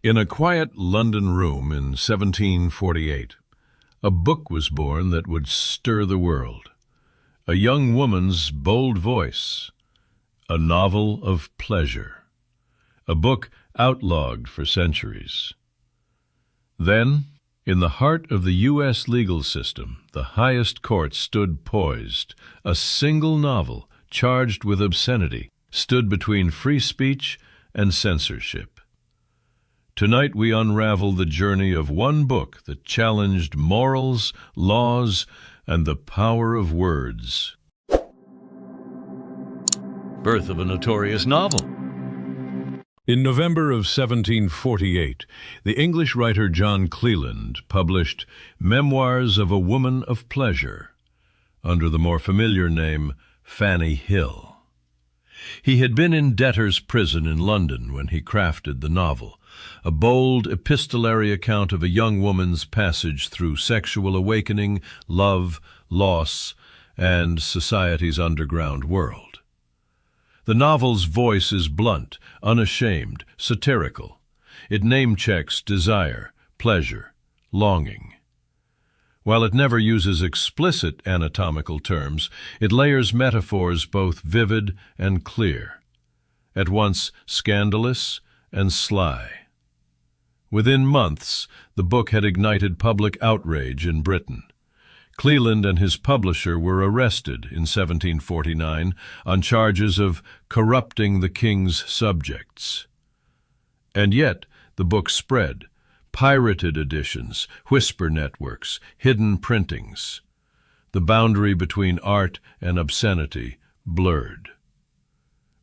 In a quiet London room in 1748, a book was born that would stir the world. A young woman's bold voice, a novel of pleasure, a book outlawed for centuries. Then, in the heart of the U.S. legal system, the highest court stood poised. A single novel, charged with obscenity, stood between free speech and censorship. Tonight we unravel the journey of one book that challenged morals, laws, and the power of words. Birth of a notorious novel. In November of 1748, the English writer John Cleland published Memoirs of a Woman of Pleasure, under the more familiar name Fanny Hill. He had been in debtor's prison in London when he crafted the novel, a bold epistolary account of a young woman's passage through sexual awakening, love, loss, and society's underground world. The novel's voice is blunt, unashamed, satirical. It name-checks desire, pleasure, longing. While it never uses explicit anatomical terms, it layers metaphors both vivid and clear, at once scandalous and sly. Within months, the book had ignited public outrage in Britain. Cleland and his publisher were arrested in 1749 on charges of corrupting the king's subjects. And yet, the book spread. Pirated editions, whisper networks, hidden printings. The boundary between art and obscenity blurred.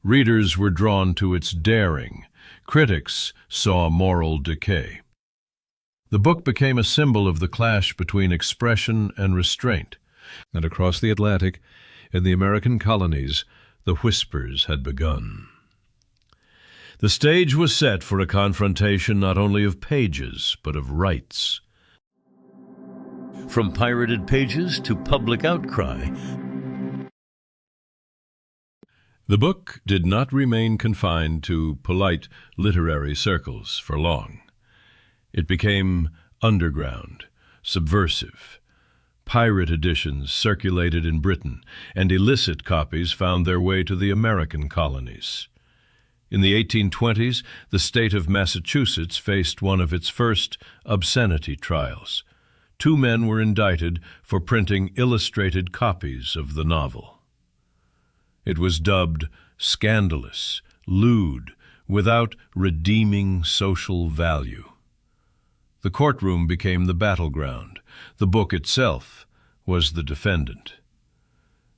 Readers were drawn to its daring. Critics saw moral decay. The book became a symbol of the clash between expression and restraint, and across the Atlantic, in the American colonies, the whispers had begun. The stage was set for a confrontation not only of pages, but of rights. From pirated pages to public outcry, the book did not remain confined to polite literary circles for long. It became underground, subversive. Pirate editions circulated in Britain, and illicit copies found their way to the American colonies. In the 1820s, the state of Massachusetts faced one of its first obscenity trials. 2 men were indicted for printing illustrated copies of the novel. It was dubbed scandalous, lewd, without redeeming social value. The courtroom became the battleground. The book itself was the defendant.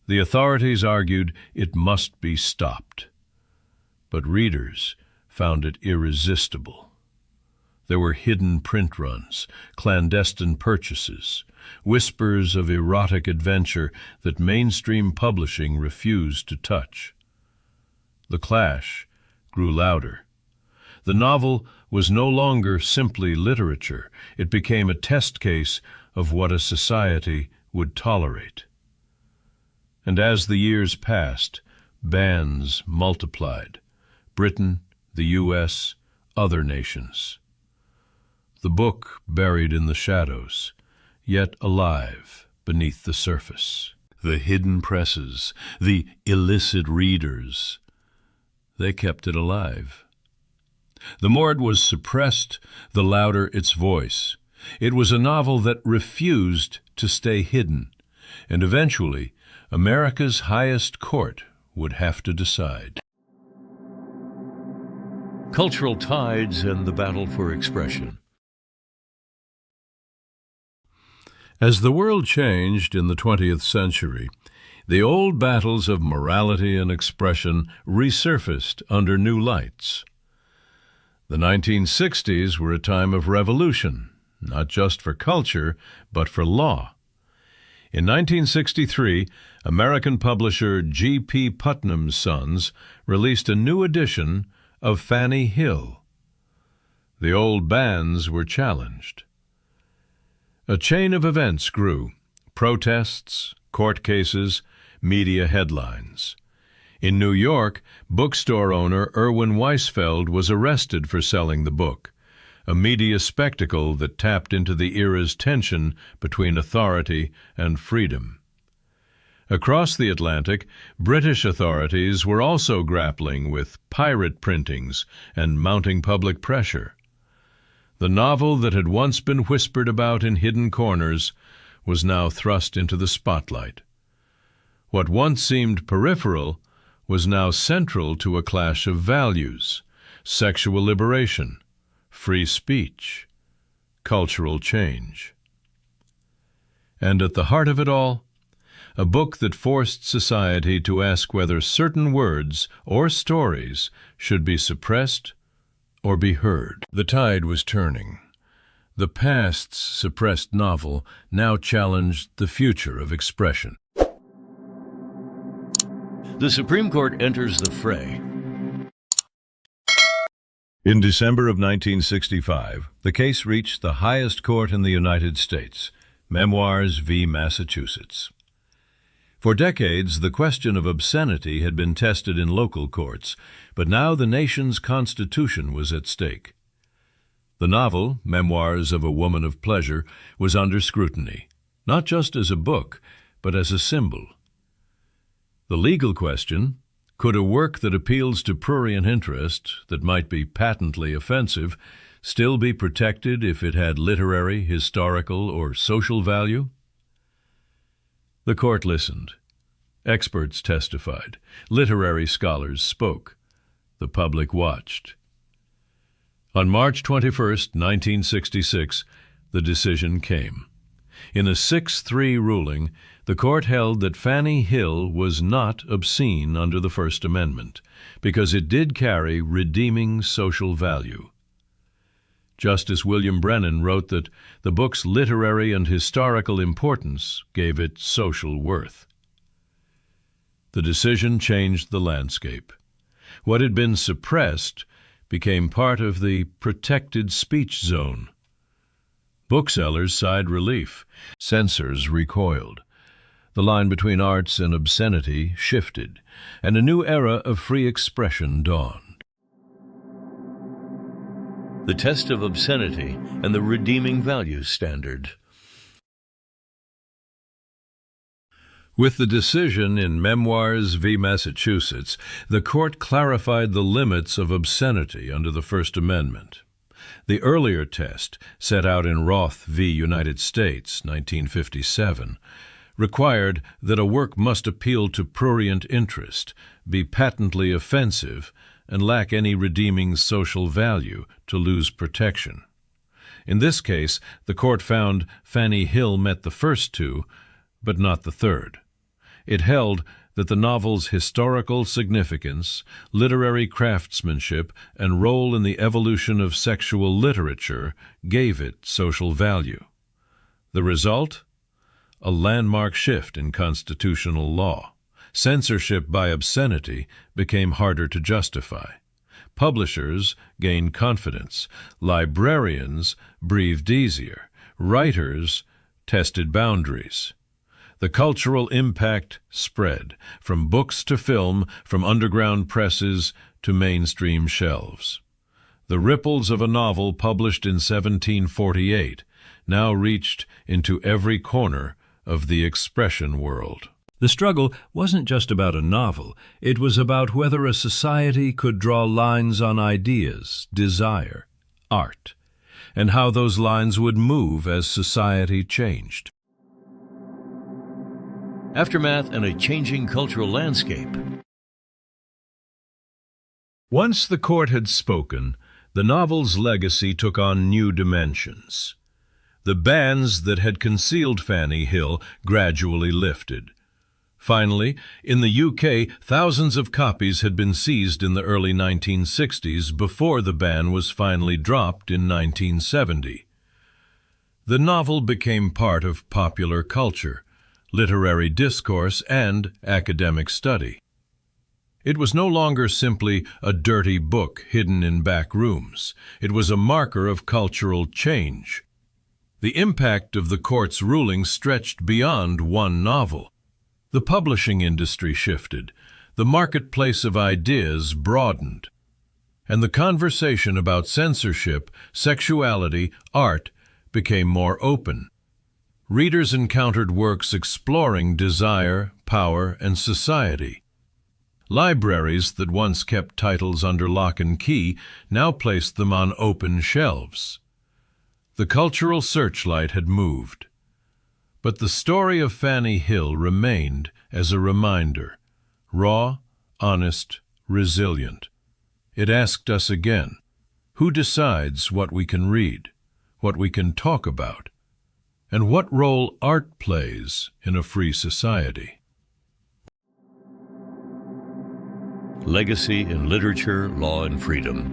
The authorities argued it must be stopped. But readers found it irresistible. There were hidden print runs, clandestine purchases, whispers of erotic adventure that mainstream publishing refused to touch. The clash grew louder. The novel was no longer simply literature. It became a test case of what a society would tolerate. And as the years passed, bans multiplied. Britain, the U.S., other nations. The book buried in the shadows, yet alive beneath the surface. The hidden presses, the illicit readers, they kept it alive. The more it was suppressed, the louder its voice. It was a novel that refused to stay hidden, and eventually, America's highest court would have to decide. Cultural tides and the battle for expression. As the world changed in the 20th century, the old battles of morality and expression resurfaced under new lights. The 1960s were a time of revolution, not just for culture, but for law. In 1963, American publisher G.P. Putnam's Sons released a new edition of Fanny Hill. The old bans were challenged. A chain of events grew: protests, court cases, media headlines. In New York, bookstore owner Irwin Weisfeld was arrested for selling the book. a media spectacle that tapped into the era's tension between authority and freedom. Across the Atlantic, British authorities were also grappling with pirate printings and mounting public pressure. The novel that had once been whispered about in hidden corners was now thrust into the spotlight. What once seemed peripheral was now central to a clash of values: sexual liberation, free speech, cultural change. And at the heart of it all, a book that forced society to ask whether certain words or stories should be suppressed or be heard. The tide was turning. The past's suppressed novel now challenged the future of expression. The Supreme Court enters the fray. In December of 1965, the case reached the highest court in the United States, Memoirs v. Massachusetts. For decades, the question of obscenity had been tested in local courts, but now the nation's constitution was at stake. The novel, Memoirs of a Woman of Pleasure, was under scrutiny, not just as a book, but as a symbol. The legal question: could a work that appeals to prurient interest, that might be patently offensive, still be protected if it had literary, historical, or social value? The court listened. Experts testified. Literary scholars spoke. The public watched. On March 21, 1966, the decision came. In a 6-3 ruling, the court held that Fanny Hill was not obscene under the First Amendment, because it did carry redeeming social value. Justice William Brennan wrote that the book's literary and historical importance gave it social worth. The decision changed the landscape. What had been suppressed became part of the protected speech zone. Booksellers sighed relief. Censors recoiled. The line between arts and obscenity shifted, and a new era of free expression dawned. The test of obscenity and the redeeming values standard. With the decision in Memoirs v. Massachusetts, the court clarified the limits of obscenity under the First Amendment. The earlier test, set out in Roth v. United States, 1957, required that a work must appeal to prurient interest, be patently offensive, and lack any redeeming social value to lose protection. In this case, the court found Fanny Hill met the first two, but not the third. It held that the novel's historical significance, literary craftsmanship, and role in the evolution of sexual literature gave it social value. The result? A landmark shift in constitutional law. Censorship by obscenity became harder to justify. Publishers gained confidence. Librarians breathed easier. Writers tested boundaries. The cultural impact spread, from books to film, from underground presses to mainstream shelves. The ripples of a novel published in 1748 now reached into every corner of the expression world. The struggle wasn't just about a novel. It was about whether a society could draw lines on ideas, desire, art, and how those lines would move as society changed. Aftermath and a changing cultural landscape. Once the court had spoken, the novel's legacy took on new dimensions. The bans that had concealed Fanny Hill gradually lifted. Finally, in the UK, thousands of copies had been seized in the early 1960s before the ban was finally dropped in 1970. The novel became part of popular culture, literary discourse, and academic study. It was no longer simply a dirty book hidden in back rooms. It was a marker of cultural change. The impact of the court's ruling stretched beyond one novel. The publishing industry shifted. The marketplace of ideas broadened. and the conversation about censorship, sexuality, art became more open. Readers encountered works exploring desire, power, and society. Libraries that once kept titles under lock and key now placed them on open shelves. The cultural searchlight had moved. But the story of Fanny Hill remained as a reminder, raw, honest, resilient. It asked us again, who decides what we can read, what we can talk about, and what role art plays in a free society? Legacy in literature, law, and freedom.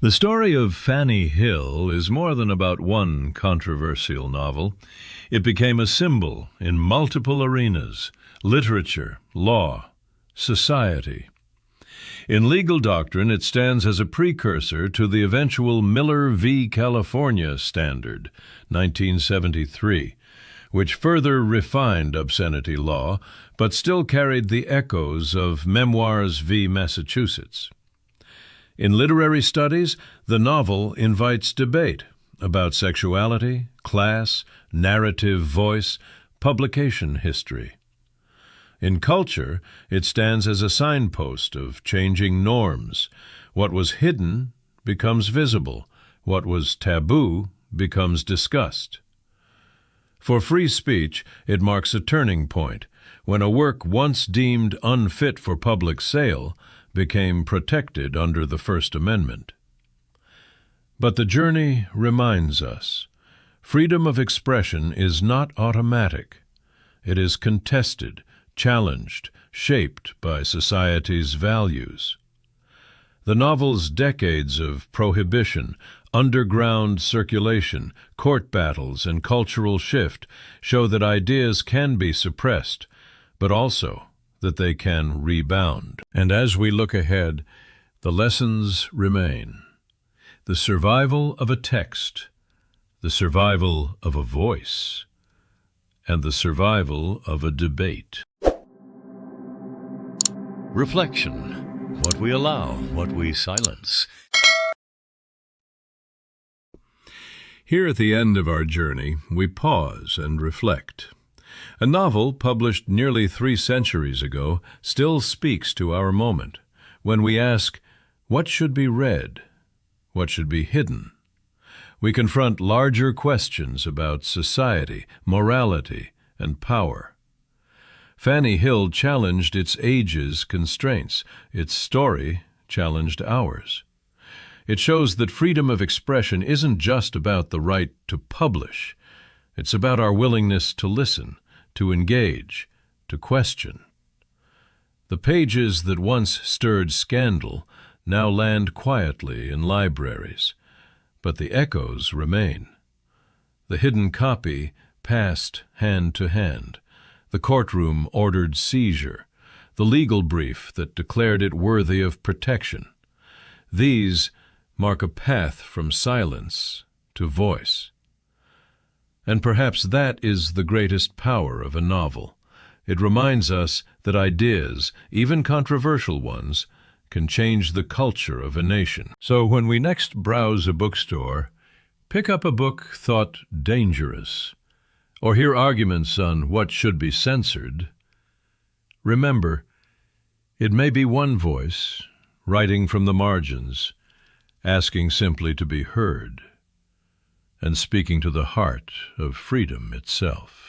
The story of Fanny Hill is more than about one controversial novel. It became a symbol in multiple arenas: literature, law, society. In legal doctrine, it stands as a precursor to the eventual Miller v. California standard, 1973, which further refined obscenity law, but still carried the echoes of Memoirs v. Massachusetts. In literary studies, the novel invites debate about sexuality, class, narrative voice, publication history. In culture, it stands as a signpost of changing norms. What was hidden becomes visible. What was taboo becomes discussed. For free speech, it marks a turning point, when a work once deemed unfit for public sale became protected under the First Amendment. But the journey reminds us, freedom of expression is not automatic. It is contested, challenged, shaped by society's values. The novel's decades of prohibition, underground circulation, court battles, and cultural shift show that ideas can be suppressed, but also that they can rebound. And as we look ahead, the lessons remain. The survival of a text, the survival of a voice, and the survival of a debate. Reflection. What we allow, what we silence. Here at the end of our journey, we pause and reflect. A novel published nearly 3 centuries ago still speaks to our moment, when we ask, what should be read? What should be hidden? We confront larger questions about society, morality, and power. Fanny Hill challenged its age's constraints. Its story challenged ours. It shows that freedom of expression isn't just about the right to publish. It's about our willingness to listen, to engage, to question. The pages that once stirred scandal now land quietly in libraries, but the echoes remain. The hidden copy passed hand to hand, the courtroom ordered seizure, the legal brief that declared it worthy of protection. These mark a path from silence to voice. And perhaps that is the greatest power of a novel. It reminds us that ideas, even controversial ones, can change the culture of a nation. So when we next browse a bookstore, pick up a book thought dangerous, or hear arguments on what should be censored, remember, it may be one voice, writing from the margins, asking simply to be heard, and speaking to the heart of freedom itself.